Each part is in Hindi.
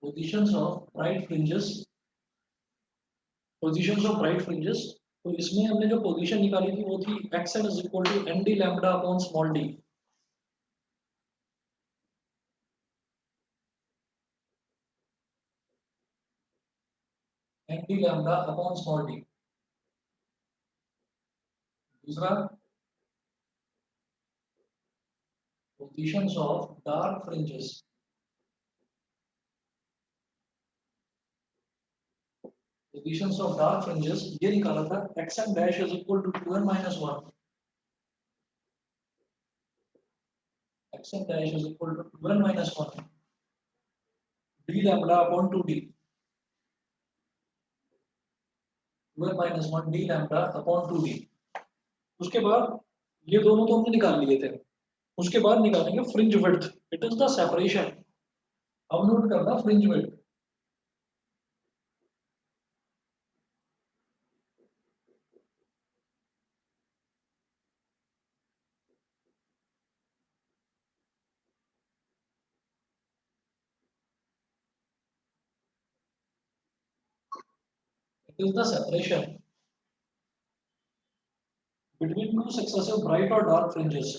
Positions of bright fringes, positions of bright fringes. तो इसमें हमने जो पोजीशन निकाली थी वो थी xn is equal to n D lambda upon small D. N D lambda upon small D. दूसरा positions of dark fringes, positions of dark fringes ये निकाला था xn dash is equal to 2n minus 1, xn dash is equal to 2n minus 1 d lambda upon 2d, 2n minus 1 d lambda upon 2d। उसके बाद ये दोनों तो हमने निकाल लिए थे, उसके बाद निकालेंगे fringe width, it is the separation. अब नोट करना fringe width, it is the separation between two successive bright or dark fringes,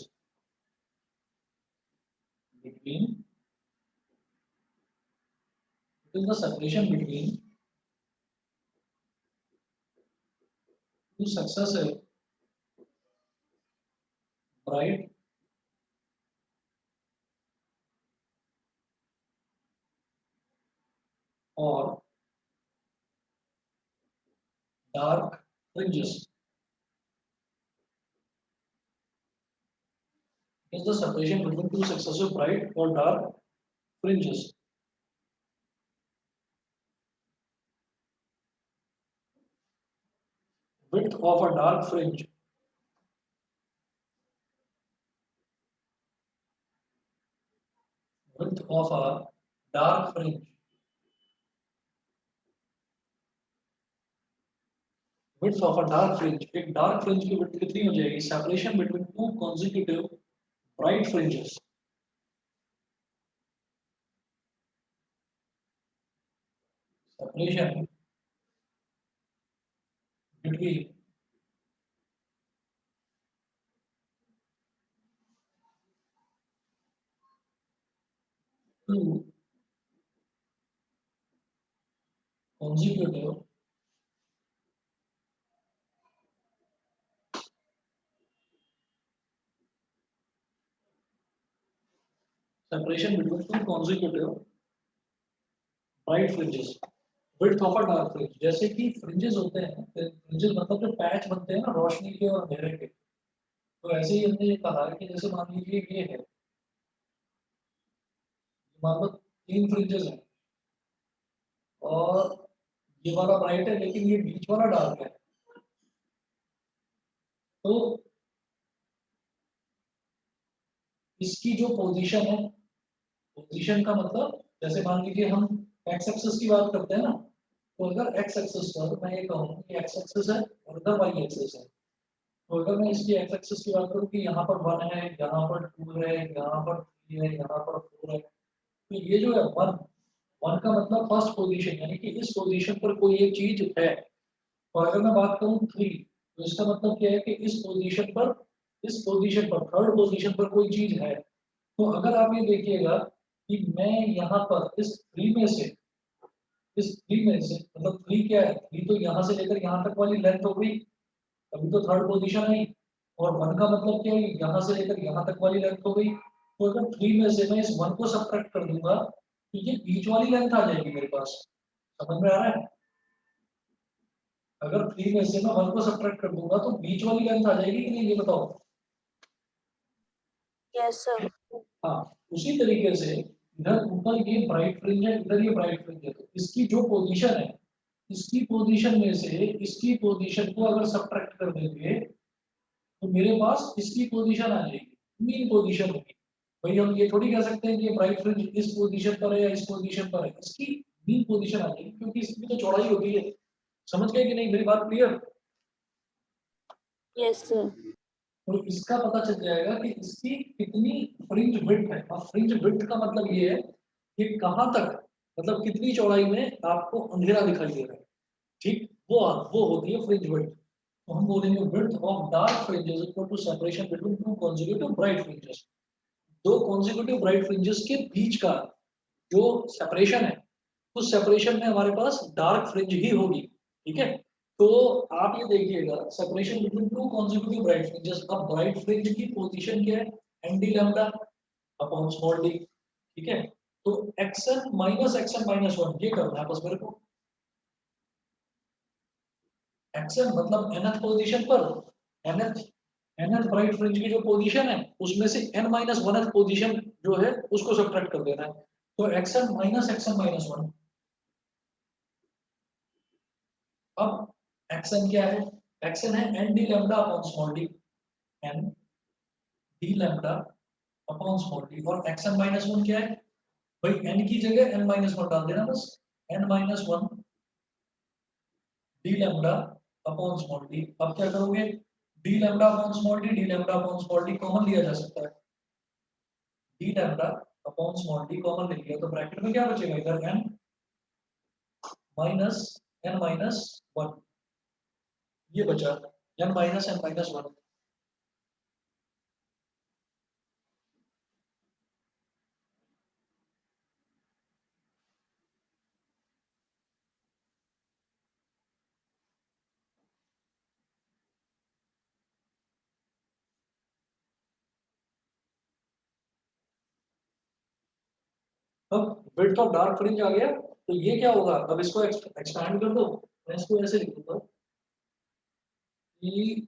between, it is the separation between two successive bright or dark fringes, it is the separation between two successive bright or dark fringes। Width of a dark fringe, width of a dark fringe, width of a dark fringe, एक dark fringe की width कितनी हो जाएगी? Separation between two consecutive bright fringes, separation between two consecutive separation between two consecutive bright fringes, width of a dark fringe। जैसे कि fringes होते हैं, fringes मतलब जो पैच बनते हैं ना रोशनी के और अंधेरे के, तो ऐसे ही हमने ये कहा है कि जैसे मान लीजिए ये है, मान लो तीन फ्रिंजेस हैं और ये वाला ब्राइट है लेकिन ये बीच वाला डार्क है, तो इसकी जो पोजीशन है, पोजीशन का मतलब जैसे मान लीजिए हम एक्स एक्सिस की बात करते हैं ना, तो अगर एक्स एक्सिस पर मैं ये कहूँ कि एक्स एक्सिस है और इधर वाई एक्सिस है, तो अगर मैं इसकी एक्स एक्सिस की बात करूँ कि यहाँ पर 1 है, यहाँ पर 2 है, यहाँ पर 3 है, यहाँ पर 4 है, तो ये जो है 1, 1 का मतलब फर्स्ट पोजीशन, यानी कि इस पोजीशन पर कोई एक चीज है। और अगर मैं बात करूँ 3, तो इसका मतलब क्या है कि इस पोजीशन पर थर्ड पोजीशन पर कोई चीज है। तो अगर आप ये देखिएगा कि मैं यहाँ पर इस थ्री में से मतलब थ्री क्या है, थ्री तो यहाँ से लेकर यहाँ तक वाली लेंथ हो गई, अभी तो थर्ड पोजीशन आई। और 1 का मतलब क्या है, यहाँ से लेकर यहाँ तक वाली लेंथ हो गई। तो अगर 3 में से मैं इस 1 को सब्ट्रैक्ट कर दूंगा तो ये बीच वाली लेंथ आ जाएगी मेरे पास। समझ में आ रहा है? अगर 3 में से मैं 1 को सब्ट्रैक्ट कर दूंगा तो बीच वाली लेंथ आ जाएगी कि नहीं, ये बताओ। Yes sir. हाँ, उसी तरीके से इधर ऊपर ये ब्राइट फ्रिंज है, इधर ये ब्राइट फ्रिंज है, तो इसकी जो पोजीशन है, इसकी पोजीशन में से इसकी पोजीशन को अगर सब्ट्रैक्ट कर देंगे तो मेरे पास इसकी पोजीशन आ जाएगी, मीन पोजीशन होगी। भाई हम ये थोड़ी कह सकते हैं कि ये ब्राइट फ्रिंज इस पोजीशन पर है या इस पोजीशन पर है, इसकी मीन पोजीशन आ जाएगी क्योंकि इसकी तो चौड़ाई होती है। समझ गए कि नहीं, मेरी बात क्लियर? Yes sir. तो इसका पता चल जाएगा कि इसकी कितनी फ्रिंज विड्थ है। और फ्रिंज विड्थ का मतलब ये है कि कहाँ तक मतलब कितनी चौड़ाई में आपको अंधेरा दिखाई दे रहा है, ठीक, वो होती है फ्रिंज विड्थ। तो हम बोलेंगे width of dark fringes equal to separation between two consecutive bright fringes. दो कॉन्जिक्यूटिव ब्राइट फ्रिंजेस के बीच का जो सेपरेशन है, उस सेपरेशन में हमारे पास डार्क फ्रिंज ही होगी, ठीक है। तो आप ये देखिएगा separation between two consecutive bright fringes. अब ब्राइट फ्रिंज की पोजीशन क्या है, n d lambda upon small d, ठीक है। तो एक्सएन माइनस वन ये करना है बस मेरे को। एक्सएन मतलब nth पोजीशन पर nth nth ब्राइट फ्रिंज की जो पोजीशन है उसमें से n माइनस वन पोजीशन जो है उसको सब्ट्रैक्ट कर देना है। तो एक्सएन माइनस वन। अब एक्सएन क्या है, एक्सएन है n d lambda upon small D, n d lambda upon small d. और एक्सएन माइनस वन क्या है भाई, n की जगह n माइनस वन डाल देना बस, n minus one d lambda upon small D. अब क्या करोगे, D lambda upon small D, D lambda upon small D common लिया जा सकता है, D lambda upon small D common ले लिया तो ब्रैकेट में क्या बचेगा, इधर n minus n minus one, ये बचा n माइनस वन। अब विड्थ ऑफ डार्क फ्रिंज आ गया, तो ये क्या होगा, अब इसको एक्सपैंड कर दो। मैं इसको ऐसे लिख दूंगा कि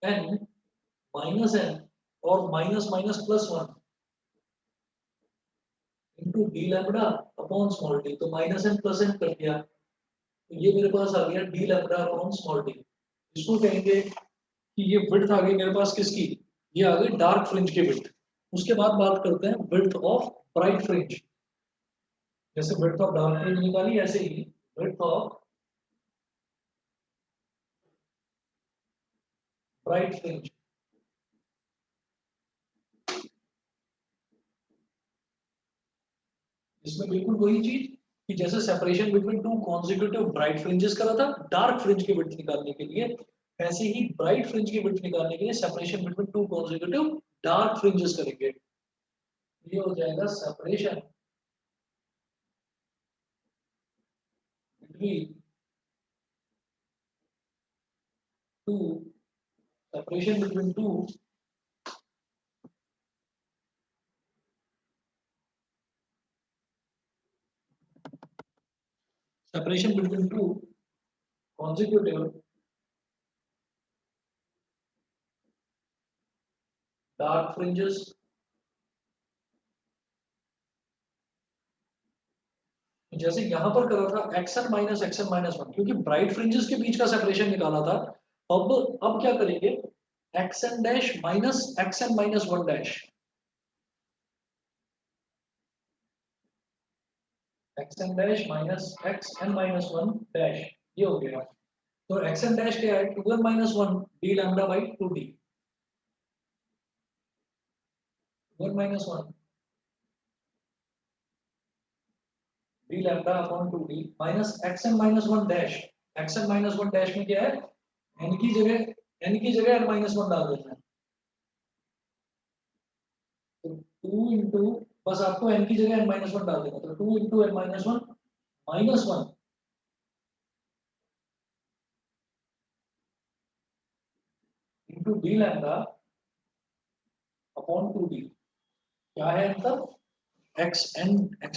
n माइनस n और minus minus plus one into d lambda upon small D. तो माइनस n प्लस n कर दिया, तो ये मेरे पास आ गया D lambda upon small D. इसको कहेंगे कि ये विड्थ आ गई मेरे पास किसकी, ये आ गई डार्क फ्रिंज की विड्थ। उसके बाद बात करते हैं विड्थ ऑफ ब्राइट फ्रिंज। जैसे विड्थ ऑफ डार्क फ्रिंज निकाली, ऐसे ही विड्थ ऑफ ब्राइट फ्रिंज। इसमें बिल्कुल वही चीज कि जैसे separation between two consecutive bright fringes करा था डार्क फ्रिंज की विड्थ निकालने के लिए, ऐसे ही ब्राइट फ्रिंज की विड्थ निकालने के लिए separation between two consecutive dark fringes करेंगे। ये हो जाएगा separation between to separation between to separation between two consecutive dark fringes। जैसे यहां पर करा था एक्सन माइनस वन, क्योंकि ब्राइट फ्रिंजेस के बीच का सेपरेशन निकाला था। अब क्या करेंगे, x n dash minus x n minus one dash, x n dash minus x n minus one dash, ये हो गया। तो एक्सन डैश क्या है, two n minus one d lambda by two d, two n minus one d lambda upon two d minus x n minus one dash. X n minus one dash में क्या है, एन की जगह एन माइनस वन डाल देना है। तो टू इंटू, बस आपको एन की जगह एन माइनस वन डाल देना, तो two into n minus one into d lambda upon two d. क्या है अंतर, x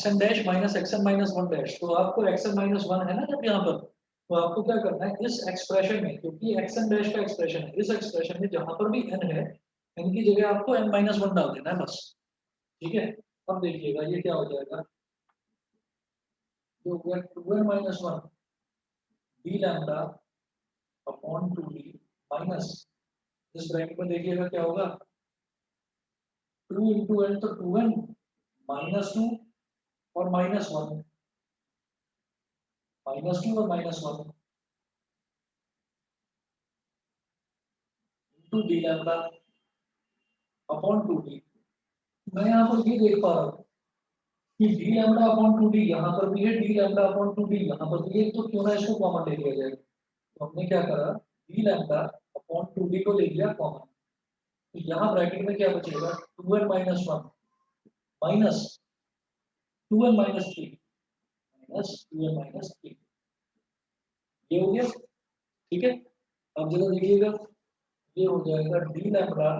n dash minus x n minus one dash. तो आपको एक्स एन माइनस वन है ना जब यहाँ पर, तो आपको क्या करना है इस एक्सप्रेशन में, क्योंकि एक्स एन डैश का एक्सप्रेशन है, इस एक्सप्रेशन में जहां पर भी एन है, एन की जगह आपको एन माइनस वन डाल देना है बस, ठीक है। अब देखिएगा ये क्या हो जाएगा, जो two n minus one d lambda upon two d minus, इस ब्रैकेट में देखिएगा क्या होगा, टू इंटू एन, तो टू एन माइनस टू और माइनस टू और minus one two d lambda upon two d. मैं यहाँ पर ये देख पा रहा हूँ कि डी लैम्डा अपॉन 2d यहाँ पर भी है, डी लैम्डा अपॉन 2d यहाँ पर भी है, तो क्यों ना इसको कॉमन ले लिया जाए। तो हमने क्या करा, डी लैम्डा अपॉन 2d को ले लिया कॉमन। तो यहाँ ब्रैकेट में क्या बचेगा, 2n minus 1 minus 2n minus 3 minus 2n minus 3, ये हो गया। ठीक है, अब जरा देखिएगा, ये हो जाएगा डी लैम्डा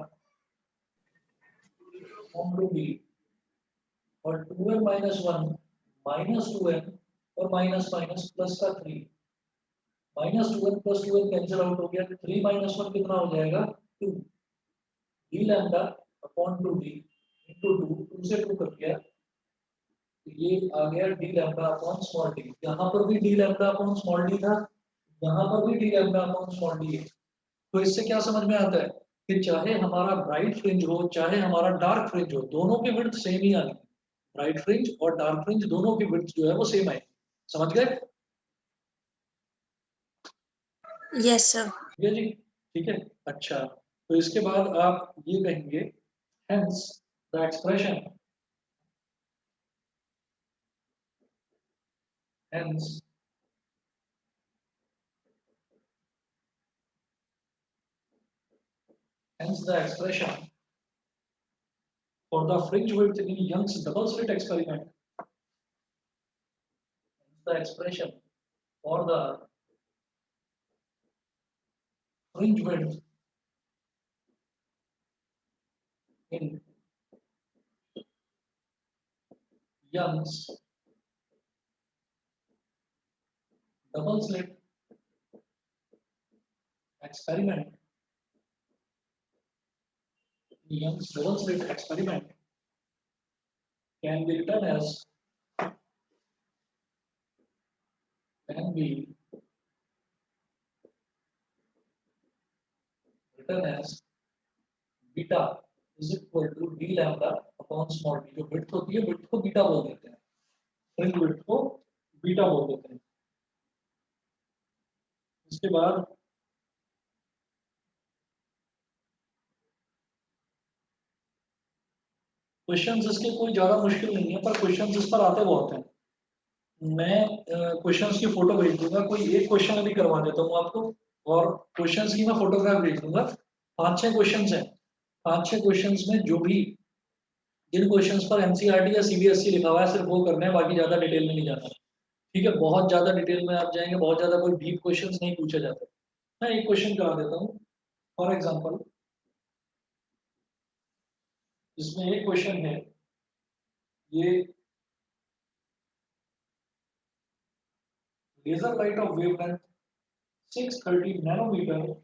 अपॉन 2d और 2n माइनस 1 माइनस 2n और माइनस माइनस प्लस का 3, minus 2n plus 2n cancel out हो गया, 3 माइनस 1 कितना हो जाएगा 2, D lambda upon 2d into 2 से 2 कर दिया, तो ये आ गया D lambda upon small D. यहाँ पर भी D lambda upon small D था, यहाँ पर भी D lambda upon small D है। तो इससे क्या समझ में आता है कि चाहे हमारा ब्राइट फ्रिंज हो चाहे हमारा डार्क फ्रिंज हो, दोनों की विड्थ सेम ही आनी है। ब्राइट फ्रिंज और डार्क फ्रिंज दोनों की विड्थ जो है वो सेम आएगी। समझ गए? Yes sir. ये जी ठीक है। अच्छा, तो इसके बाद आप ये कहेंगे hence the expression hence hence the expression for the fringe width in Young's double slit experiment, the expression for the fringe width in Young's double slit experiment, Young's double slit experiment can be written as can be written as beta is equal to d lambda upon small d। जो width होती है width को बीटा बोल देते हैं, fringe width को बीटा बोल देते हैं। इसके बाद क्वेश्चंस इसके कोई ज्यादा मुश्किल नहीं है, पर क्वेश्चंस इस पर आते बहुत हैं। मैं क्वेश्चंस की फोटो भेज दूंगा, कोई एक क्वेश्चन अभी करवा देता हूँ आपको, और क्वेश्चंस की मैं फोटोग्राफ भेज दूंगा। 5-6 क्वेश्चंस हैं, 5-6 क्वेश्चंस में जो भी जिन क्वेश्चंस पर एनसीईआरटी या सीबीएसई लिखा हुआ है सिर्फ वो करने हैं, बाकी ज्यादा डिटेल में नहीं जाना। ठीक है, बहुत ज्यादा डिटेल में आप जाएंगे, बहुत ज्यादा कोई डीप क्वेश्चंस नहीं पूछे जाते। मैं एक क्वेश्चन करा देता हूँ फॉर एग्जाम्पल। इसमें एक क्वेश्चन है, ये laser light of wavelength 630 nanometre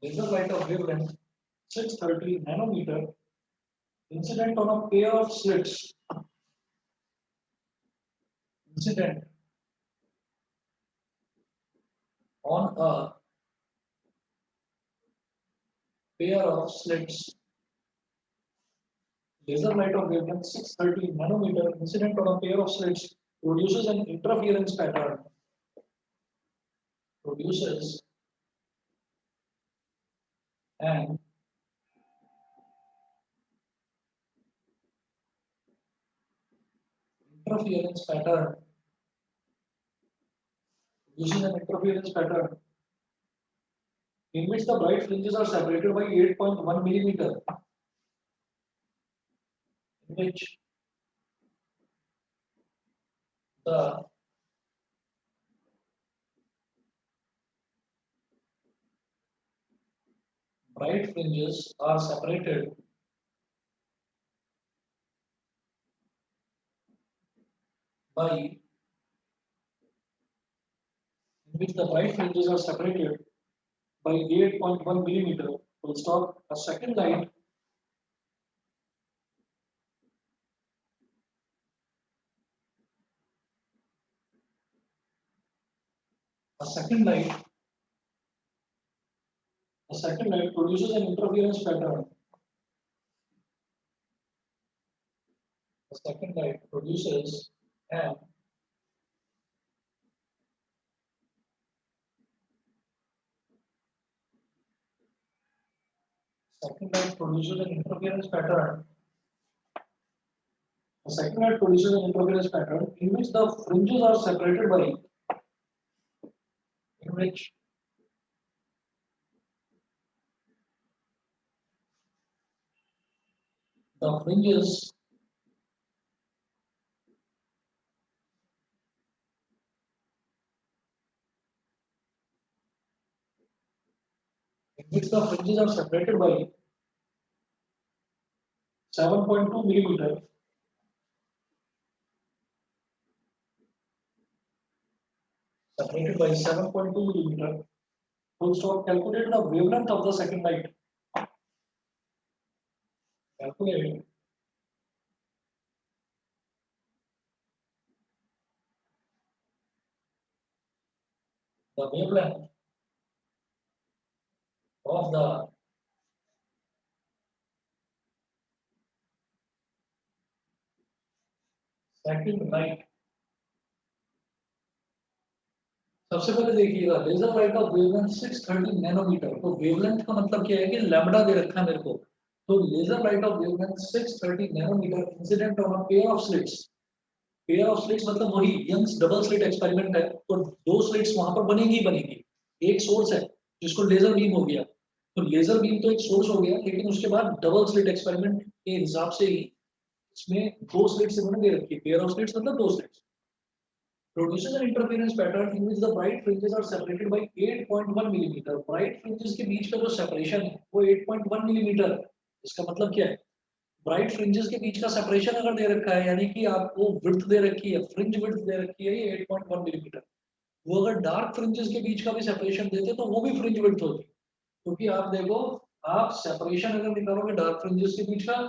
laser light of wavelength 630 nanometer incident on a pair of slits, incident on a pair of slits, laser light of wavelength 630 nanometer incident on a pair of slits produces an interference pattern, produces an interference pattern, using an interference pattern in which the bright fringes are separated by 8.1 millimeter, in which the bright fringes are separated by in which the bright fringes are separated by 8.1 millimeter. Full stop. A second light a second light a second light produces an interference pattern. A second light produces and second light produces an interference pattern. The second light produces an interference pattern in which the fringes are separated by in which the fringes are separated by 7.2 millimeter. Separated by 7.2 millimeter. Full stop. Calculate the wavelength of the second light. Calculate the wavelength of the second light. सबसे पहले देखिएगा laser light of wavelength 630 nanometre. तो वेवलेंथ का मतलब क्या है कि लैम्बडा दे रखा है मेरे को। तो laser light of wavelength 630 nanometer incident on a pair of slits. Pair of slits मतलब वही यंग्स डबल स्लिट एक्सपेरिमेंट है। तो दो स्लिट्स वहां पर बनेगी ही बनेगी। एक सोर्स है जिसको लेजर बीम हो गया। तो लेजर बीम तो एक सोर्स हो गया, लेकिन उसके बाद डबल स्लिट एक्सपेरिमेंट के हिसाब से ही इसमें दो स्लिट्स इन्होंने दे रखी है। पेयर ऑफ स्लिट्स मतलब दो slits produces an interference pattern in which the bright fringes are separated by 8.1 millimetre. bright fringes के बीच का जो सेपरेशन है वो 8.1 मिलीमीटर। इसका मतलब क्या है? ब्राइट फ्रिंजेस के बीच का सेपरेशन अगर दे रखा है, यानी कि आपको विड्थ दे रखी है, फ्रिंज विड्थ दे रखी है ये 8.1 मिलीमीटर। वो अगर डार्क फ्रिंजेस के बीच का भी सेपरेशन देते तो वो भी फ्रिंज विड्थ होती। क्योंकि आप देखो, आप सेपरेशन अगर निकालोगे डार्क फ्रिंजेस के बीच का,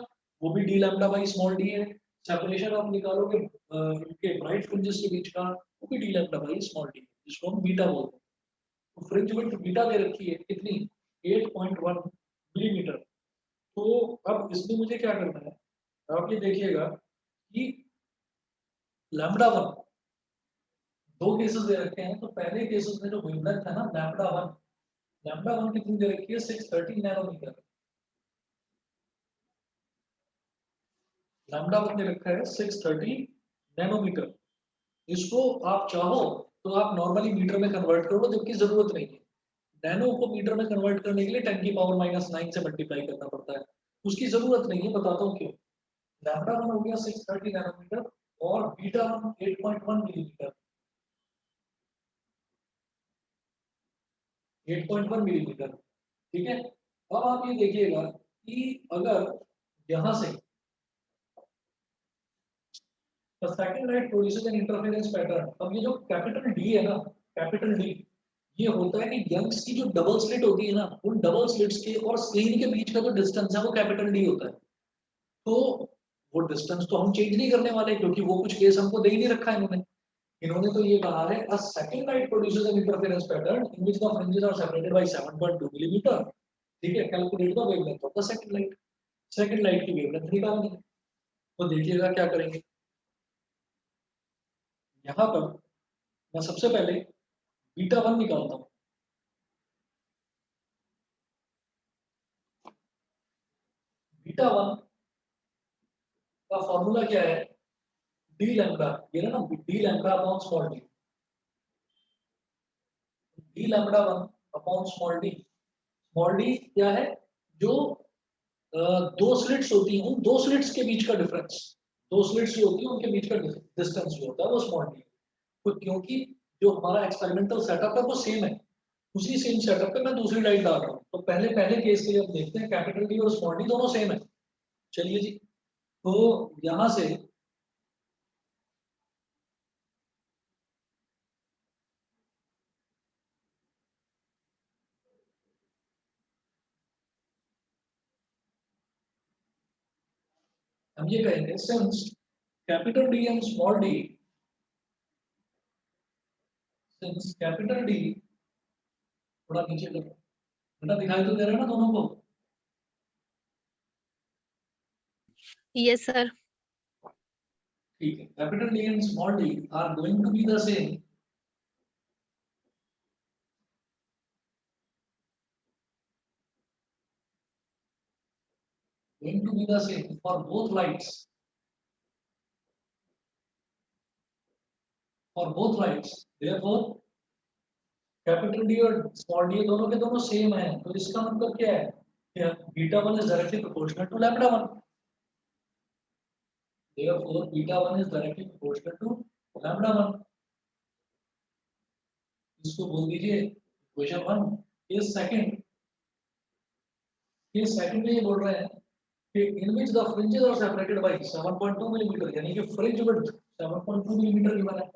वो भी D lambda by small D है। सेपरेशन आप निकालोगे इनके ब्राइट फ्रिंजेस के बीच का, वो भी D lambda by small D, जिसको हम बीटा बोलते हैं। तो फ्रिंज विड्थ बीटा दे रखी है कितनी? 8.1 मिलीमीटर। तो अब इसमें मुझे क्या करना है, आप ये देखिएगा कि लैम्डा वन दो केसेस दे रखे हैं। तो पहले केसेस में जो वेवलेंथ है ना लैम्डा वन कितनी दे रखी है? 630 नैनोमीटर। लैम्डा वन दे रखा है 630 नैनोमीटर। इसको आप चाहो तो आप नॉर्मली मीटर में कन्वर्ट करो, जबकि जरूरत नहीं है। नैनो को मीटर में कन्वर्ट करने के लिए 10 की पावर -9 से मल्टीप्लाई करना पड़ता है। उसकी जरूरत नहीं है, बताता हूँ क्यों। लैम्डा वन हो गया 630 नैनोमीटर और बीटा वन 8.1 मिलीमीटर। 8.1 मिलीमीटर, ठीक है। अब आप ये देखिएगा कि अगर यहां से the second light produces an interference pattern। अब ये जो कैपिटल डी है ना, कैपिटल डी, ये होता है कि यंग्स की जो डबल स्लिट होती है ना, उन डबल स्लिट्स के और स्क्रीन के बीच का जो डिस्टेंस है वो कैपिटल डी होता है। तो वो डिस्टेंस तो हम चेंज नहीं करने वाले, क्योंकि वो कुछ केस हमको दे ही नहीं रखा है इन्होंने। इन्होंने तो ये कहा है a second light produces an interference pattern in which the fringes are separated by 7.2 millimetre. ठीक है, calculate the wavelength of the second light. Second light की वेवलेंथ निकालनी है। तो देखिएगा क्या करेंगे। यहाँ पर मैं सबसे पहले बीटा वन निकालता हूँ। बीटा वन का फॉर्मूला क्या है? डी लैम्डा, ये ना D lambda upon small D. D lambda one upon small D. Small D क्या है? जो दो स्लिट्स होती हैं, उन दो स्लिट्स के बीच का डिफरेंस, दो स्लिट्स जो होती हैं उनके बीच का डिस्टेंस जो होता है वो स्मॉल डी। तो क्योंकि जो हमारा एक्सपेरिमेंटल सेटअप है वो सेम है, उसी सेम सेटअप पे मैं दूसरी लाइट डाल रहा हूँ। तो पहले पहले केस के लिए हम देखते हैं, कैपिटल डी और स्मॉल डी दोनों सेम है। चलिए जी, तो यहां से हम ये कहेंगे since capital D and small D, since capital D, थोड़ा नीचे करो बेटा, दिखाई तो दे रहा है ना दोनों को? Yes, sir. ठीक है, capital D and small D are going to be the same for both lights. For both lights, therefore capital D और स्मॉल डी दोनों के दोनों सेम है, तो इसका मतलब क्या है कि beta one is directly proportional to lambda one. therefore beta one is directly proportional to lambda one. इसको बोल दीजिए equation one. Case second, case second में ये बोल रहे हैं कि in which the fringes are separated by 7.2 millimetre, यानी कि फ्रिंज विड्थ 7.2 मिलीमीटर गिवन है।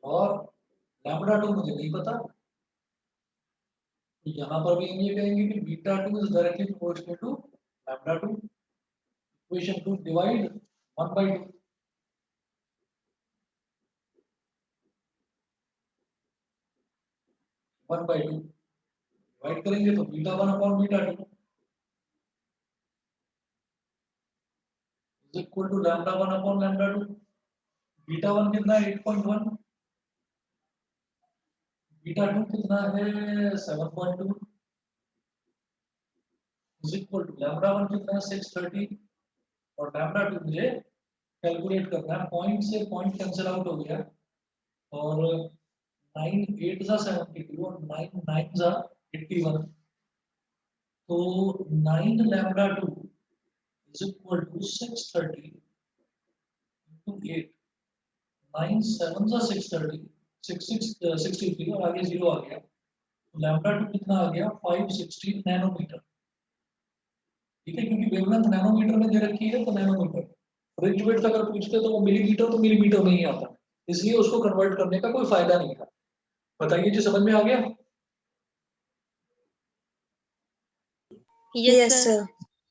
और लैम्डा टू मुझे नहीं पता, तो यहाँ पर भी हम ये कहेंगे कि beta two is directly proportional to lambda two. Equation two divide 1/2, 1/2 divide करेंगे तो beta one upon beta two is equal to lambda one upon lambda two. Beta one कितना है 8.1, बीटा टू कितना है 7.2 is equal to lambda one कितना है 630 और लैम्डा टू मुझे कैलकुलेट करना है। पॉइंट से पॉइंट कैंसिल आउट हो गया और 9 8 जा 72 और 9 9 जा 81, तो 9 lambda two is equal to 630 into 8, 9 7 जा 630, 63 और आगे जीरो आ गया, तो लैम्डा टू कितना आ गया 560 नैनोमीटर। ठीक है, क्योंकि वेवलेंथ नैनोमीटर में दे रखी है तो नैनोमीटर। फ्रिंज विड्थ अगर पूछते तो वो मिलीमीटर तो मिलीमीटर में ही आता, इसलिए उसको कन्वर्ट करने का कोई फायदा नहीं था। बताइए जी, समझ में आ गया? Yes, Yes, sir. sir.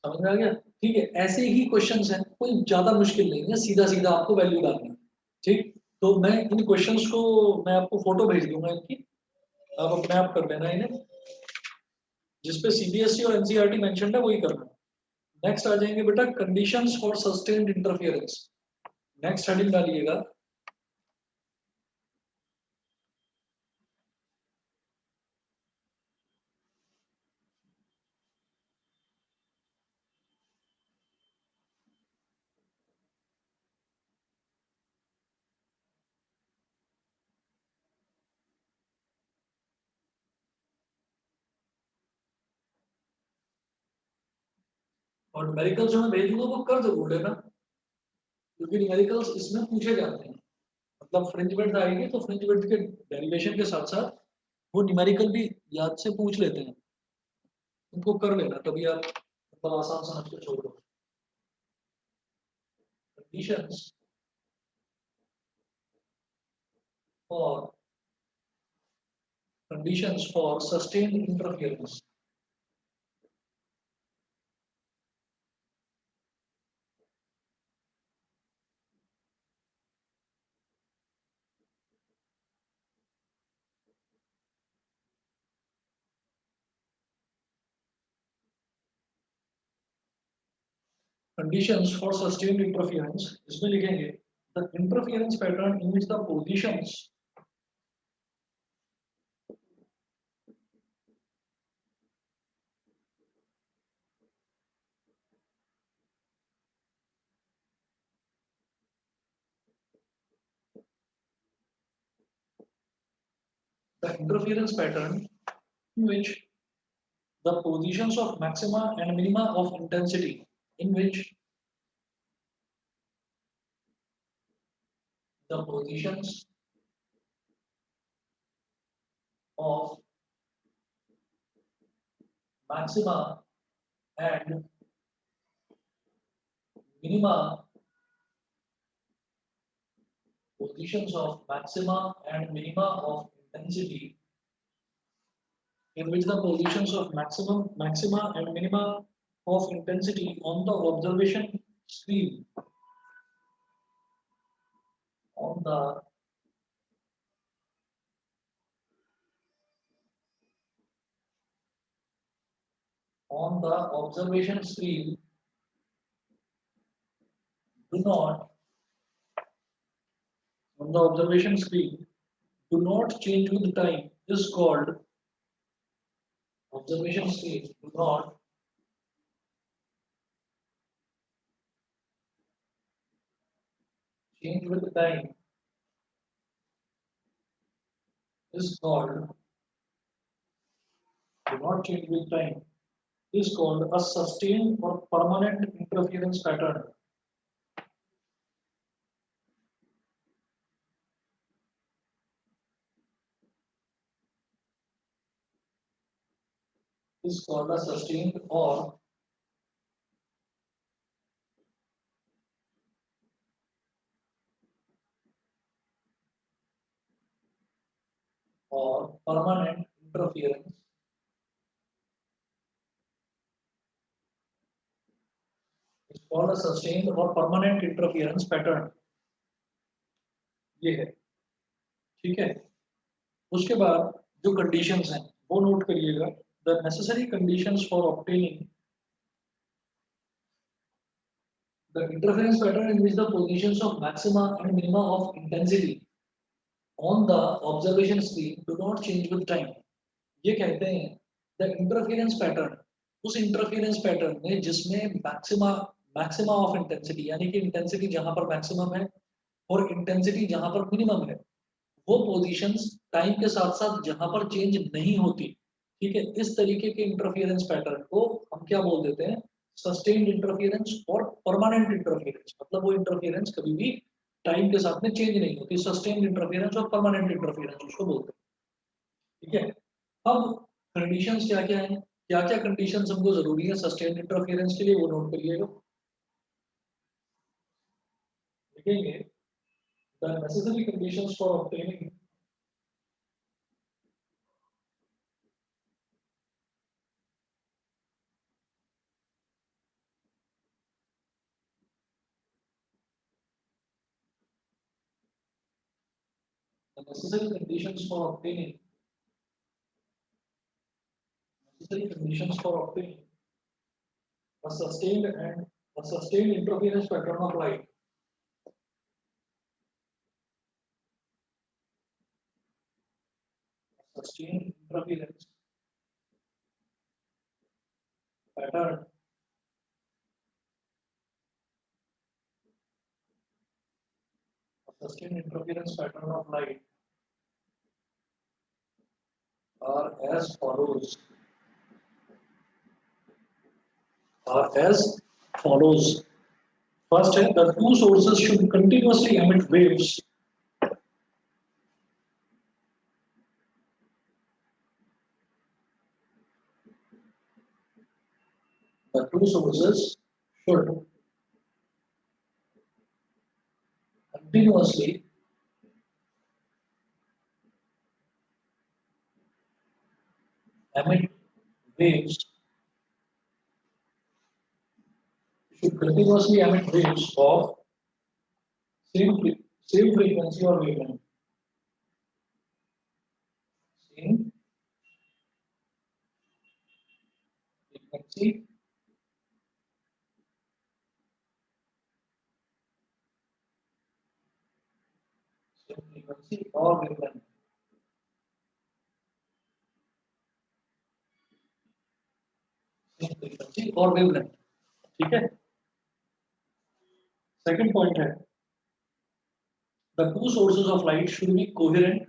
समझ में आ गया? ठीक है, ऐसे ही क्वेश्चंस हैं, कोई ज्यादा मुश्किल नहीं है, सीधा सीधा आपको वैल्यू डालनी है। ठीक, तो मैं इन क्वेश्चंस को मैं आपको फोटो भेज दूंगा इनकी, आप अपने आप कर लेना इन्हें, जिसपे सीबीएसई और एनसीईआरटी मेंशन्ड है वही करना। नेक्स्ट आ जाएंगे बेटा conditions for sustained interference. Next heading डालिएगा और न्यूमेरिकल्स जो मैं भेज दूंगा वो कर जरूर लेना, क्योंकि न्यूमेरिकल्स इसमें पूछे जाते हैं। मतलब फ्रिंज विड्थ आएगी तो फ्रिंज विड्थ के डेरिवेशन के साथ साथ वो न्यूमेरिकल भी याद से पूछ लेते हैं, उनको कर लेना, तभी आप मतलब आसान समझ के छोड़ दो। Conditions for sustained interference. Conditions for sustained interference, इसमें लिखेंगे the interference pattern in which the positions in which the positions of maxima and minima of intensity in which the positions of maxima and minima positions of maxima and minima of intensity in which the positions of maxima and minima of intensity on the observation screen on the on the observation screen do not on the observation screen do not change with time is called observation screen do not change with time is called do not change with time is called a sustained or permanent interference pattern. Is called a sustained or permanent interference. It's called a sustained or permanent interference pattern. ये है ठीक है. उसके बाद जो कंडीशंस हैं वो नोट करिएगा. The necessary conditions for obtaining the interference pattern in which the positions of maxima and minima of intensity on the observation screen do not change with time. ये कहते हैं द इंटरफेरेंस पैटर्न उस इंटरफेरेंस पैटर्न में जिसमें मैक्सिमा ऑफ इंटेंसिटी यानी कि इंटेंसिटी जहां पर मैक्सिमम है और इंटेंसिटी जहां पर मिनिमम है वो पोजीशंस टाइम के साथ साथ जहां पर चेंज नहीं होती. ठीक है. इस तरीके के इंटरफेरेंस पैटर्न को हम क्या बोल देते हैं सस्टेन्ड इंटरफेरेंस और परमानेंट इंटरफेरेंस. मतलब वो इंटरफेरेंस कभी भी टाइम के साथ में चेंज नहीं होती. सस्टेन्ड इंटरफेरेंस और परमानेंट इंटरफेरेंस उसको बोलते हैं. ठीक है. अब कंडीशंस क्या क्या है क्या क्या कंडीशंस हमको जरूरी है सस्टेन्ड इंटरफेरेंस के लिए वो नोट करिएगा. लिखेंगे the necessary conditions for obtaining the necessary conditions for obtaining necessary conditions for obtaining a sustained interference pattern of light. Sustained interference pattern sustained interference pattern of light are as follows. First, the two sources should continuously emit waves the two sources should continuously emit waves of same frequency or wavelength. Same frequency or wavelength. Same frequency or wavelength. ठीक है. Second point है the two sources of light should be coherent.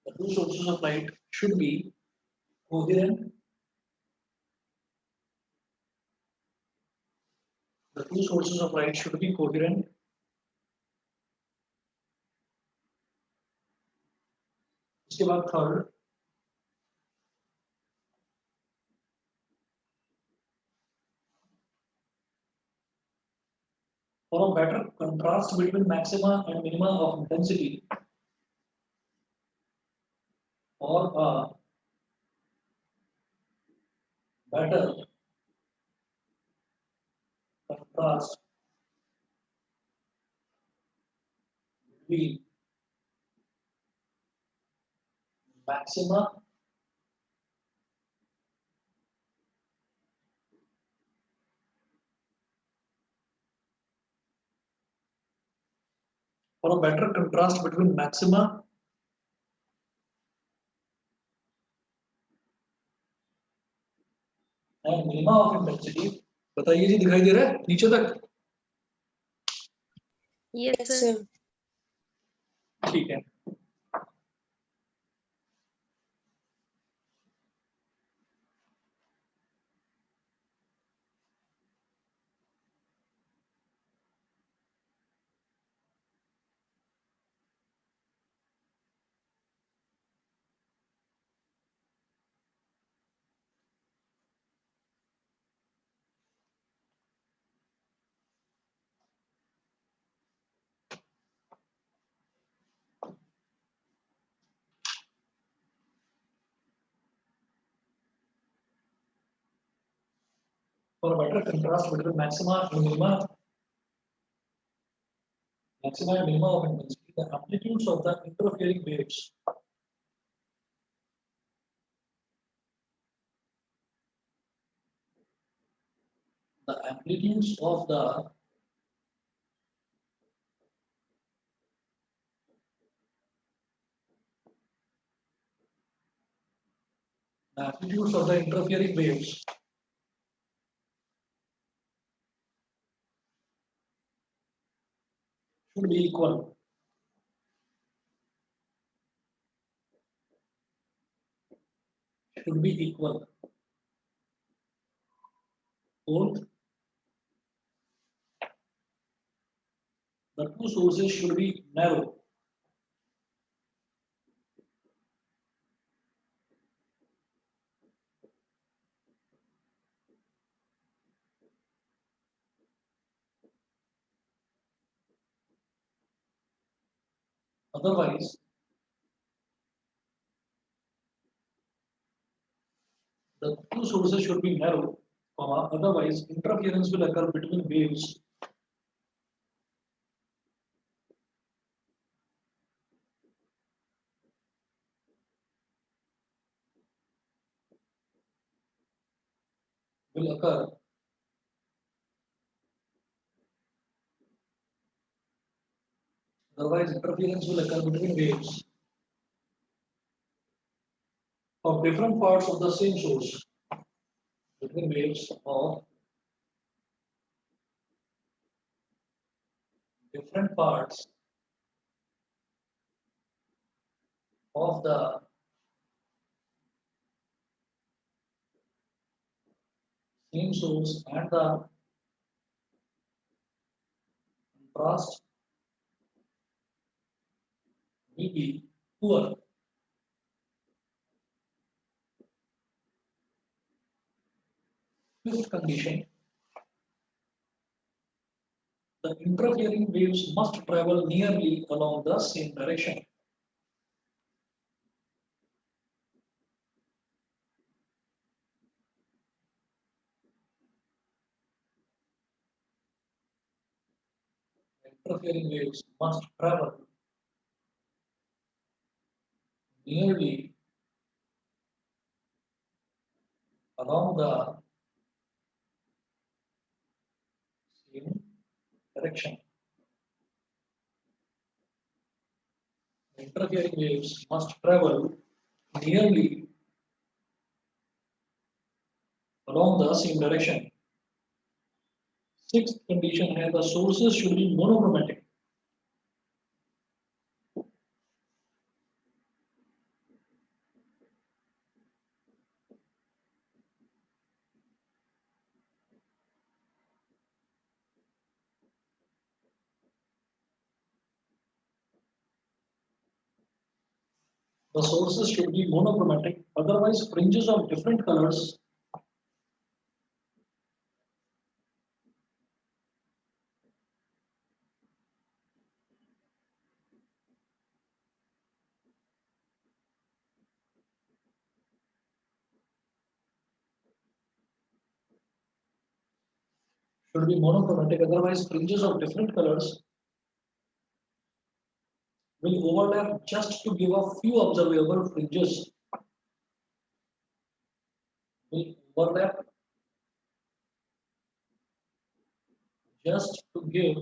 The two sources of light should be coherent. The two sources of light should be coherent. उसके बाद third For a better contrast between maxima and minima of intensity, or a better contrast between maxima for a better contrast between maxima and minima of intensity, बताइए जी, दिखाई दे रहा है नीचे तक? Yes, sir. ठीक है. For a better contrast between maxima and minima and minima of intensity, the amplitudes of the interfering waves the amplitudes of the interfering waves should be equal. Should be equal. Both the two sources should be narrow. Otherwise, the two sources should be narrow, comma, otherwise interference will occur between waves will occur otherwise interference will occur between waves of different parts of the same source, between waves of different parts of the same source, and the contrast will be poor. Fifth condition, the interfering waves must travel nearly along the same direction. Interfering waves must travel nearly along the same direction. Interfering waves must travel nearly along the same direction. Sixth condition है, the sources should be monochromatic. The sources should be monochromatic, otherwise fringes of different colors should be monochromatic, otherwise fringes of different colors will overlap just to give a few observable fringes. Will overlap just to give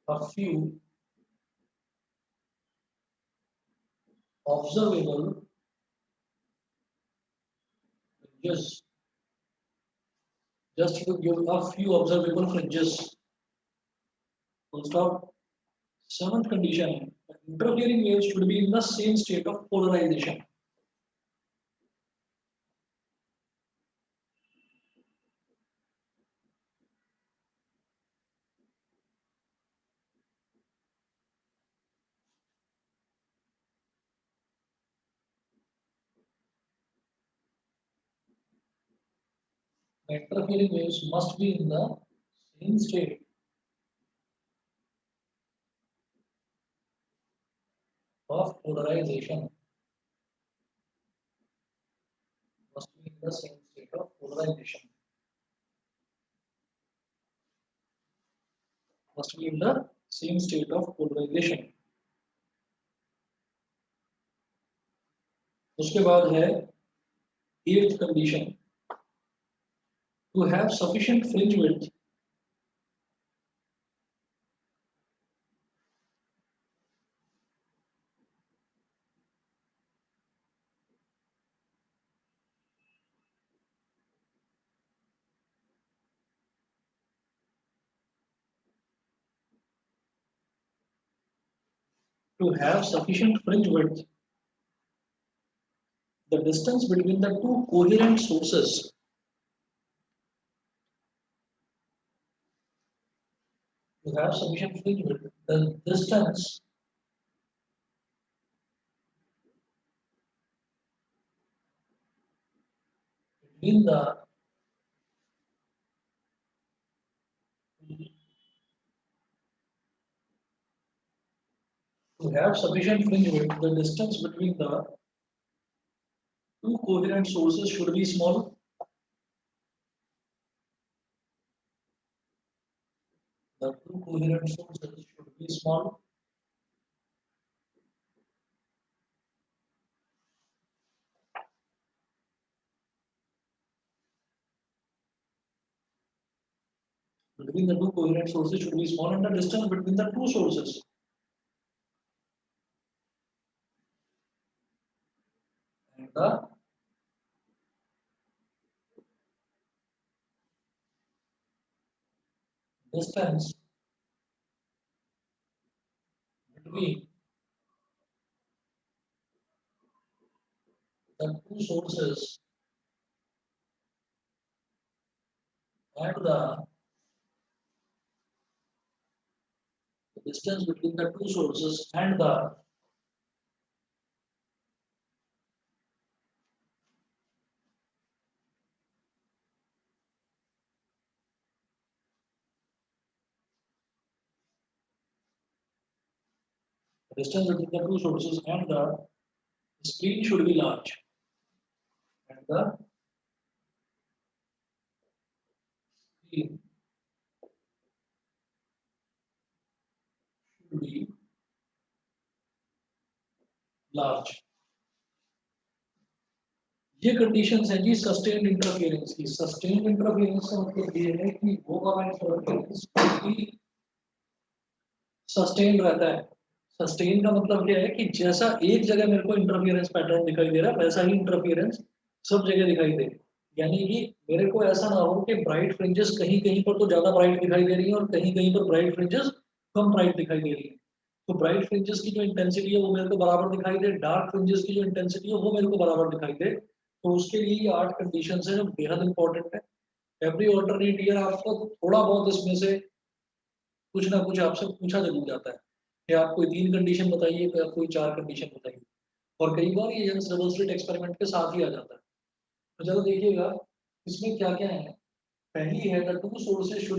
a few observable fringes. Just to give a few observable fringes. Full stop. Seventh condition: the interfering waves should be in the same state of polarization. The interfering waves must be in the same state of polarization. Must be in the same state of polarization. Must be in the same state of polarization. उसके बाद है eighth condition: to have sufficient fringe width the distance between the two coherent sources to have sufficient fringe width, the distance between the to have sufficient fringe width, the distance between the two coherent sources should be small. The two coherent sources should be small. Between the two coherent sources should be small, and the distance between the two sources and the distance between the two sources and the distance between the two sources and the distance between the two sources and the screen should be large, and the screen should be large. ये कंडीशंस हैं जी सस्टेन्ड इंटरफेरेंस की। सस्टेन्ड इंटरफेरेंस का मतलब ये है कि वो वाला इंटरफेरेंस सस्टेन रहता है। सस्टेन का मतलब क्या है कि जैसा एक जगह मेरे को इंटरफेरेंस पैटर्न दिखाई दे रहा है वैसा ही इंटरफेरेंस सब जगह दिखाई दे। यानी कि मेरे को ऐसा ना हो कि ब्राइट फ्रिंजेस कहीं कहीं पर तो ज्यादा ब्राइट दिखाई दे रही है और कहीं कहीं पर ब्राइट फ्रिंजेस कम ब्राइट दिखाई दे रही है। तो ब्राइट फ्रिंजेस की जो इंटेंसिटी है वो मेरे को बराबर दिखाई दे, डार्क फ्रिंजेस की जो इंटेंसिटी है वो मेरे को बराबर दिखाई दे। तो उसके लिए ये 8 कंडीशंस है जो बेहद इंपॉर्टेंट है। एवरी ऑल्टरनेट ईयर आपको थोड़ा बहुत इसमें से कुछ ना कुछ आपसे पूछा जरूर जाता है कि आप कोई 3 कंडीशन बताइए या कोई 4 कंडीशन बताइए, और कई बार ये यंग्स डबल स्लिट एक्सपेरिमेंट के साथ ही आ जाता है। तो चलो देखिएगा इसमें क्या क्या है। पहली है the two sources should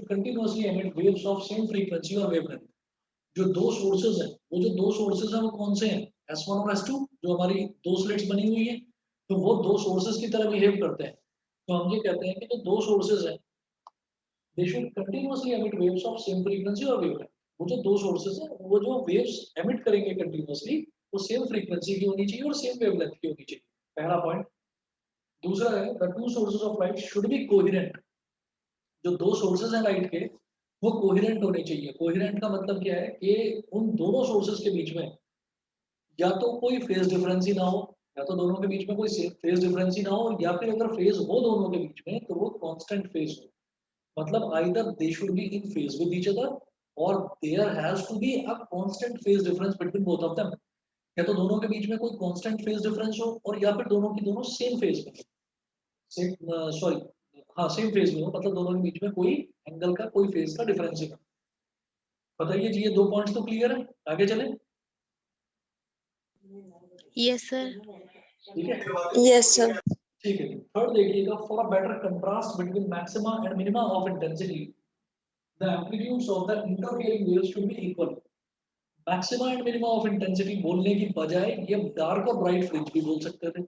continuously emit waves of same frequency और वेवलेंथ। जो दो सोर्सेज हैं वो जो दो सोर्सेज हैं वो कौन से हैं, S1 और S2, जो हमारी दो स्लिट्स बनी हुई है। तो वो दो सोर्सेज की तरह बिहेव करते हैं। तो हम ये कहते हैं कि जो दो सोर्सेज हैं they should continuously emit waves of same frequency और वेवलेंथ। वो जो दो सोर्सेज हैं वो जो वेव्स एमिट करेंगे कंटिन्यूअसली वो सेम फ्रीक्वेंसी की होनी चाहिए और सेम वेवलेंथ की होनी चाहिए, पहला पॉइंट। दूसरा है the two sources of light should be coherent. जो दो सोर्सेज हैं लाइट के वो कोहेरेंट होने चाहिए। कोहेरेंट का मतलब क्या है कि उन दोनों सोर्सेज के बीच में या तो कोई फेज डिफरेंस ही ना हो, या तो दोनों के बीच में कोई फेज डिफरेंस ही ना हो, या फिर अगर फेज हो दोनों के बीच में तो वो कांस्टेंट फेज हो। मतलब either they should be in phase with each other और there has to be a constant phase difference between both of them. या तो दोनों के बीच में कोई कांस्टेंट फेज डिफरेंस हो और या फिर दोनों की दोनों सेम फेज में, सेम सॉरी, हाँ सेम फेज में हो, मतलब दोनों के बीच में कोई एंगल का कोई फेज का डिफरेंस ही ना हो। बताइए जी, ये दो पॉइंट्स तो क्लियर है, आगे चलें। Yes, sir. ठीक है, Yes, sir. ठीक है। थर्ड देखिएगा, for a better contrast between maxima and minima of intensity the amplitudes of the interfering waves should be equal. Maxima and minima of intensity बोलने की बजाय ये डार्क और ब्राइट फ्रिंज भी बोल सकते थे।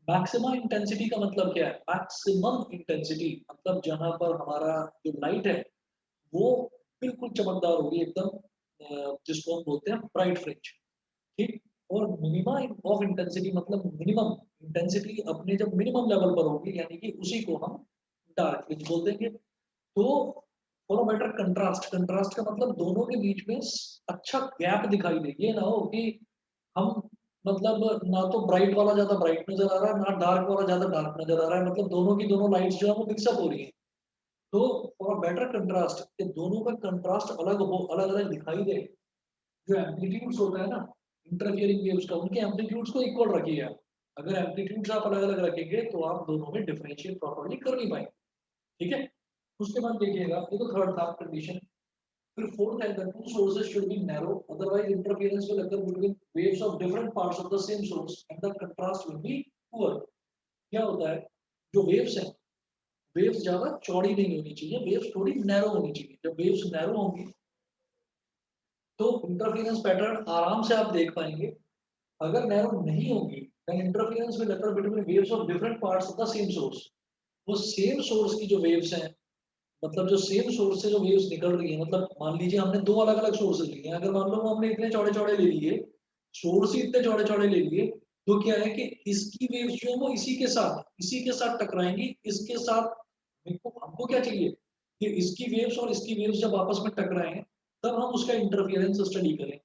मैक्सिमा इंटेंसिटी का मतलब क्या है? मैक्सिमम इंटेंसिटी मतलब जहां पर हमारा जो लाइट है वो बिल्कुल चमकदार होगी एकदम, जिसको हम बोलते हैं ब्राइट फ्रिंज। ठीक। और मिनिमा ऑफ इंटेंसिटी मतलब मिनिमम इंटेंसिटी अपने जब मिनिमम लेवल पर होगी यानी कि उसी को हम डार्क फ्रिंज बोल देंगे। तो for a better contrast, contrast का मतलब दोनों के बीच में अच्छा गैप दिखाई दे, ये ना हो कि हम मतलब ना तो ब्राइट वाला ज्यादा ब्राइट नजर आ रहा है ना डार्क वाला ज्यादा डार्क नजर आ रहा है, मतलब दोनों की दोनों लाइट्स जो है वो मिक्सअप हो रही है। तो फॉर बेटर कंट्रास्ट कि दोनों का कंट्रास्ट अलग हो, अलग अलग दिखाई दे, जो एम्पलीट्यूड्स होता है ना इंटरफियरिंग वेव्स का, उनके एम्पलीट्यूड्स को इक्वल रखिए आप। अगर एम्पलीट्यूड्स आप अलग अलग रखेंगे तो आप दोनों में डिफरेंशिएट प्रॉपर्ली कर नहीं पाएंगे। ठीक है। उसके बाद देखिएगा, ये तो थर्ड था कंडीशन। फिर फोर्थ है the two sources should B narrow otherwise interference will occur between waves of different parts of the same source and the contrast will be poor. क्या होता है, जो वेव्स हैं, वेव्स ज्यादा चौड़ी नहीं होनी चाहिए, वेव्स थोड़ी नैरो होनी चाहिए। जब वेव्स नैरो होंगी तो इंटरफेरेंस पैटर्न आराम से आप देख पाएंगे। अगर नैरो नहीं होगी then interference will occur between waves of different parts of the same source। वो सेम सोर्स की जो वेव्स हैं, मतलब जो सेम सोर्स से जो वेव्स निकल रही है, मतलब मान लीजिए हमने दो अलग अलग सोर्सेज लिए हैं, अगर मान लो हमने इतने चौड़े चौड़े ले लिए, सोर्स ही इतने चौड़े चौड़े ले लिए, तो क्या है कि इसकी वेव्स जो है वो इसी के साथ टकराएंगी, इसके साथ। हमको क्या चाहिए कि इसकी वेव्स और इसकी वेव्स जब आपस में टकराएं तब हम उसका इंटरफियरेंस स्टडी करें।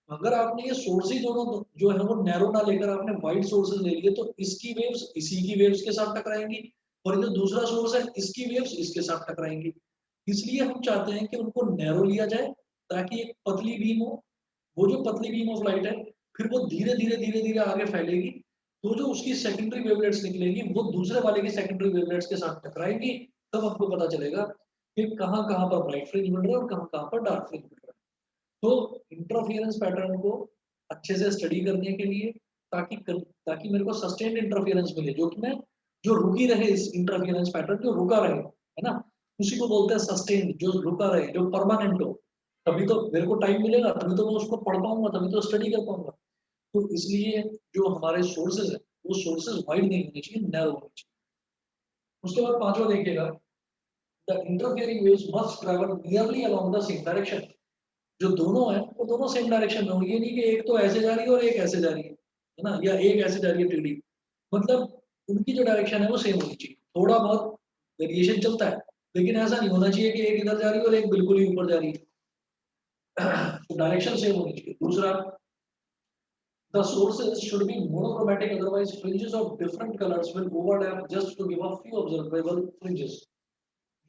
अगर आपने ये सोर्स ही दोनों जो है वो नैरो ना लेकर आपने वाइड सोर्सेज ले लिए तो इसकी वेव्स इसी की वेव्स के साथ टकराएंगी और ये जो दूसरा सोर्स है इसकी वेव्स इसके साथ टकराएंगी। इसलिए हम चाहते हैं कि उनको नैरो लिया जाए ताकि एक पतली बीम हो। वो जो पतली बीम ऑफ लाइट है फिर वो धीरे धीरे धीरे धीरे आगे फैलेगी, तो जो उसकी सेकेंडरी वेवलेट्स निकलेंगी वो दूसरे वाले की सेकेंडरी वेवलेट्स के साथ टकराएंगी। तब आपको पता चलेगा कि कहाँ कहाँ पर ब्राइट फ्रिंज मिल रहा है और कहाँ कहाँ पर डार्क फ्रिंज मिल रहा है। तो इंटरफेरेंस पैटर्न को अच्छे से स्टडी करने के लिए, ताकि मेरे को सस्टेन्ड इंटरफेरेंस मिले, जो कि मैं जो रुकी रहे, इस इंटरफेरेंस पैटर्न जो रुका रहे, है ना, उसी को बोलते हैं सस्टेन्ड, जो रुका रहे, जो परमानेंट हो। तभी तो मेरे को टाइम मिलेगा, तभी तो मैं उसको पढ़ पाऊंगा, तभी तो स्टडी कर पाऊंगा। तो इसलिए जो हमारे सोर्सेज है वो सोर्सेज वाइड नहीं होने चाहिए, नैरो होने चाहिए। उसके बाद पांचवा देखिएगा, the interfering waves must travel nearly along the same direction. जो दोनों है वो दोनों सेम डायरेक्शन में होंगी, ये नहीं कि एक तो ऐसे जा रही है और एक ऐसे जा रही है ना, या एक ऐसे जा रही है टेढ़ी। मतलब उनकी जो डायरेक्शन है वो सेम होनी चाहिए। थोड़ा बहुत वेरिएशन चलता है लेकिन ऐसा नहीं होना चाहिए कि एक इधर जा रही है और एक बिल्कुल ही ऊपर जा रही है। तो डायरेक्शन सेम होनी चाहिए। दूसरा, the sources should be monochromatic otherwise fringes of different colors will overlap just to give a few observable fringes।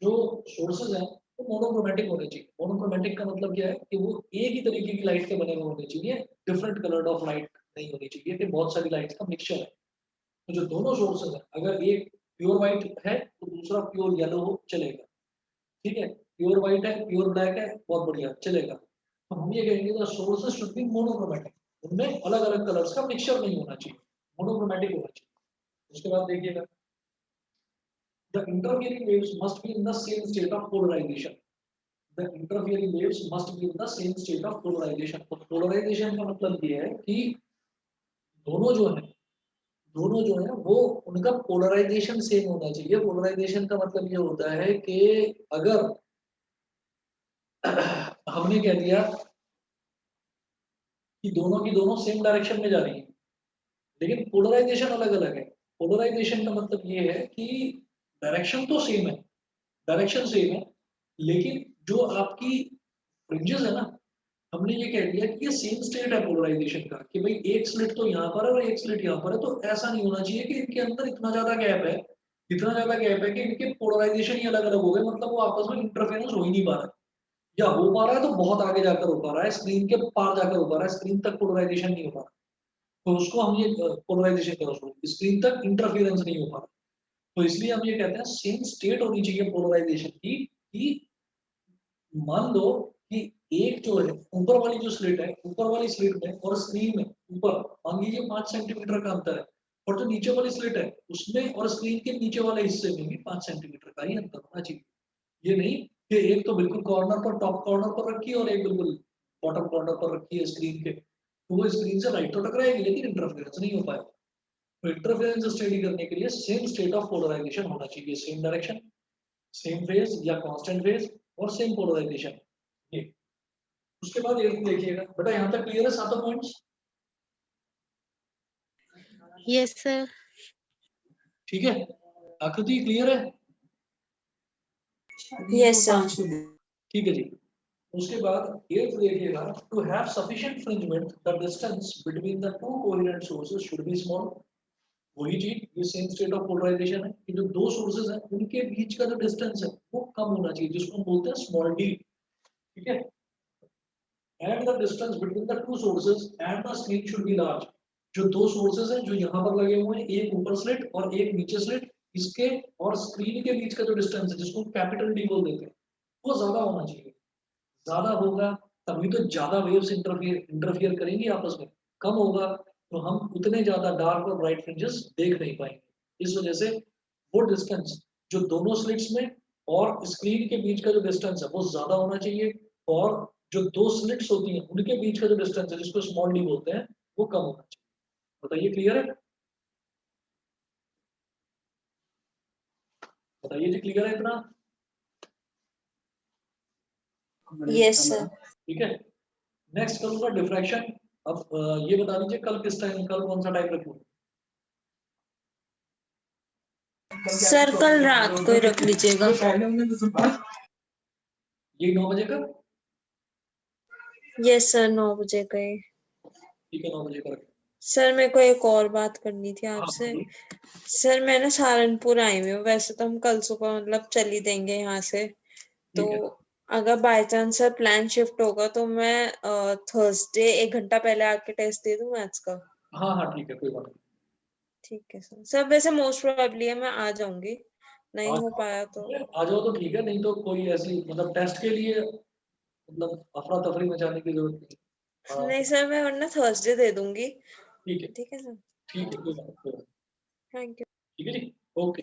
जो सोर्सेज हैं वो मोनोक्रोमैटिक होने चाहिए। मोनोक्रोमैटिक का मतलब क्या है कि वो एक ही तरीके की लाइट के बने हुए होने चाहिए, डिफरेंट कलर्ड ऑफ लाइट नहीं होनी चाहिए कि बहुत सारी लाइट्स का मिक्सचर है। तो जो दोनों सोर्सेज हैं, अगर एक प्योर व्हाइट है तो दूसरा प्योर येलो हो चलेगा। ठीक है, प्योर व्हाइट है प्योर ब्लैक है बहुत बढ़िया चलेगा। तो हम ये कहेंगे the sources should B monochromatic, उनमें अलग अलग कलर्स का मिक्सचर नहीं होना चाहिए, मोनोक्रोमैटिक होना चाहिए। उसके बाद देखिएगा, the interfering waves must be in the same state of polarization। The interfering waves must be in the same state of polarization। तो polarization का मतलब ये है कि दोनों जो है दोनों जो है वो उनका पोलराइजेशन सेम होना चाहिए। पोलराइजेशन का मतलब ये होता है कि अगर हमने कह दिया कि दोनों की दोनों सेम डायरेक्शन में जा रही है, लेकिन पोलराइजेशन अलग अलग है। पोलराइजेशन का मतलब ये है कि डायरेक्शन तो सेम है, डायरेक्शन सेम है, लेकिन जो आपकी फ्रिंजेस है ना, हमने ये कह दिया कि ये सेम स्टेट है पोलराइजेशन का, कि भाई एक स्लिट तो यहाँ पर है और एक स्लिट यहाँ पर है, तो ऐसा नहीं होना चाहिए कि इनके अंदर इतना ज्यादा गैप है, इतना ज्यादा गैप है कि इनके पोलराइजेशन ही अलग अलग हो गए, मतलब वो आपस में इंटरफेरेंस हो ही नहीं पा रहा है, या हो पा रहा है तो बहुत आगे जाकर हो पा रहा है, स्क्रीन के पार जाकर हो पा रहा है, स्क्रीन तक पोलराइजेशन नहीं हो पा रहा, तो उसको हम ये पोलराइजेशन कह रहे हैं, स्क्रीन तक इंटरफेरेंस नहीं हो पा रहा, तो इसलिए हम ये कहते हैं सेम स्टेट होनी चाहिए पोलराइजेशन की, कि मान लो कि एक जो है ऊपर वाली जो स्लिट है, ऊपर वाली स्लिट में और स्क्रीन में ऊपर मान लीजिए 5 सेंटीमीटर का अंतर है, और जो नीचे वाली स्लिट है उसमें और स्क्रीन के नीचे वाले हिस्से में भी 5 सेंटीमीटर का ही अंतर होना चाहिए। ये नहीं कि एक तो बिल्कुल कॉर्नर पर, टॉप कॉर्नर पर रखी है और एक बिल्कुल बॉटम कॉर्नर पर रखी है स्क्रीन के, तो वो स्क्रीन से राइट तो टकराएगी लेकिन इंटरफेरेंस नहीं हो पाएगा। तो इंटरफेरेंस स्टडी करने के लिए सेम स्टेट ऑफ पोलराइजेशन होना चाहिए, सेम डायरेक्शन, सेम फेज या कांस्टेंट फेज और सेम पोलराइजेशन। ये उसके बाद एक देखिएगा बेटा, यहाँ तक क्लियर है सातों पॉइंट्स? Yes, sir. ठीक है, आकृति क्लियर है? Yes, sir. ठीक है जी। उसके बाद एट्थ देखिएगा, to have sufficient fringement the distance between the two coherent sources should be small. वही चीज, ये सेम स्टेट ऑफ पोलराइजेशन है कि जो दो सोर्सेज हैं उनके बीच का जो डिस्टेंस है वो कम होना चाहिए, जिसको हम बोलते हैं स्मॉल डी। ठीक है, and the distance between the two sources and the screen should be large. जो दो सोर्सेज हैं जो यहाँ पर लगे हुए हैं, एक ऊपर स्लिट और एक नीचे स्लिट, इसके और स्क्रीन के बीच का जो डिस्टेंस है जिसको कैपिटल डी बोल देते हैं, वो ज्यादा होना चाहिए। ज्यादा होगा तभी तो ज्यादा वेव्स इंटरफियर करेंगी आपस में, कम होगा तो हम उतने ज्यादा डार्क और ब्राइट फ्रिंजेस देख नहीं पाएंगे। इस वजह से वो डिस्टेंस जो दोनों स्लिट्स में और स्क्रीन के बीच का जो डिस्टेंस है वो ज्यादा होना चाहिए, और जो दो स्लिट्स होती हैं उनके बीच का जो डिस्टेंस है जिसको स्मॉल डी बोलते हैं वो कम होना चाहिए। बताइए क्लियर है? बताइए जी, क्लियर है इतना? Yes, sir. ठीक है, नेक्स्ट करूंगा डिफ्रैक्शन। अब ये बता दीजिए कल किस टाइम, कल कौन सा टाइम रखूं? सर कल रात को ही रख लीजिएगा। ये 9 बजे का? यस सर, 9 बजे का ही। ठीक है, 9 बजे का रखें। सर मेरे को एक और बात करनी थी हाँ, आपसे। बोलिए। सर मैं ना सहारनपुर आई हुई हूँ, वैसे तो हम कल सुबह मतलब चल ही देंगे यहाँ से, तो ठीक है, अगर by chance sir plan shift होगा तो मैं थर्सडे 1 घंटा पहले आके टेस्ट दे दूँ मैथ्स का? हाँ हाँ ठीक है, कोई बात नहीं। ठीक है सर। सर वैसे मोस्ट प्रोबेबली है मैं आ जाऊंगी, नहीं आज हो पाया तो। आ जाओ तो ठीक है, नहीं तो कोई ऐसी मतलब टेस्ट के लिए मतलब अफरा तफरी मचाने की जरूरत नहीं। हाँ, नहीं सर, मैं वरना थर्सडे दे दूंगी। ठीक है, ठीक है सर, ठीक है, कोई बात नहीं। Thank you. ठीक है जी, ओके।